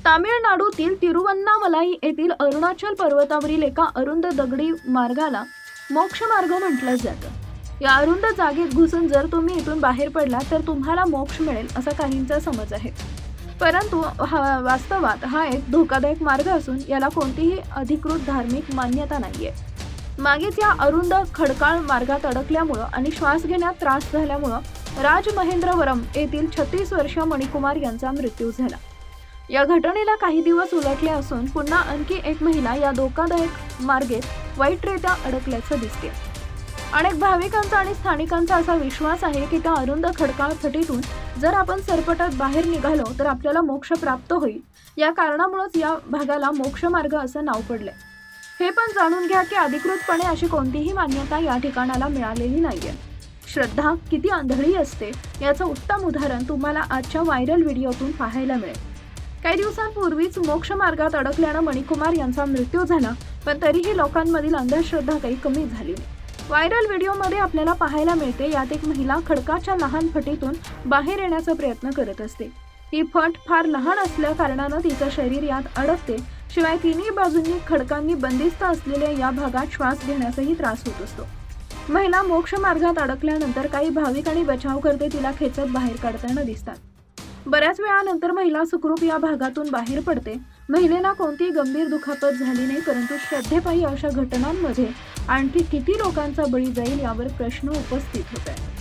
तामिळनाडूतील तिरुवन्नामलाई येथील अरुणाचल पर्वतावरील एका अरुंद दगडी मार्गाला मोक्ष मार्ग म्हटलं जातं. या अरुंद जागेत घुसून जर तुम्ही इथून बाहेर पडला तर तुम्हाला मोक्ष मिळेल असा काहींचा समज आहे. परंतु वास्तवात हा एक धोकादायक मार्ग असून याला कोणतीही अधिकृत धार्मिक मान्यता नाहीये. मागेच या अरुंद खडकाळ मार्गात अडकल्यामुळं आणि श्वास घेण्यात त्रास झाल्यामुळं राजमहेंद्रवरम येथील 36 वर्षीय मणिकुमार यांचा मृत्यू झाला. या घटनेला काही दिवस उलटले असून पुन्हा आणखी एक महिला या धोकादायक मार्गेत वाईटरित्या अडकल्याचं दिसते. अनेक भाविकांचा आणि स्थानिकांचा असा विश्वास आहे की त्या अरुंद खडकाळ फटीतून जर आपण सरपटत बाहेर निघालो तर आपल्याला मोक्ष प्राप्त होईल. या कारणामुळेच या भागाला मोक्ष मार्ग असं नाव पडलंय. हे पण जाणून घ्या की अधिकृतपणे अशी कोणतीही मान्यता या ठिकाणाला मिळालेली नाहीये. श्रद्धा किती आंधळी असते याचं उत्तम उदाहरण तुम्हाला आजच्या व्हायरल व्हिडिओतून पाहायला मिळेल. काही दिवसांपूर्वीच मोक्ष मार्गात अडकल्यानं मणिकुमार यांचा मृत्यू झाला, पण तरीही लोकांमधील अंधश्रद्धा काही कमी झाली नाही. व्हायरल व्हिडिओमध्ये आपल्याला पाहायला मिळते यात एक महिला खडकाच्या लहान फटीतून बाहेर येण्याचा प्रयत्न करत असते. ही फट फार लहान असल्या कारणानं तिचं शरीर यात अडकते. शिवाय तिन्ही बाजूंनी खडकांनी बंदिस्त असलेल्या या भागात श्वास घेण्याचाही त्रास होत असतो. महिला मोक्ष मार्गात अडकल्यानंतर काही भाविक आणि बचावकर्ते तिला खेचत बाहेर काढताना दिसतात. बऱ्याच वेळानंतर महिला सुखरूप या भागातून बाहेर पडते. महिलेला कोणतीही गंभीर दुखापत झाली नाही, परंतु श्रद्धेपायी अशा घटनांमध्ये आणखी किती लोकांचा बळी जाईल यावर प्रश्न उपस्थित होत आहे.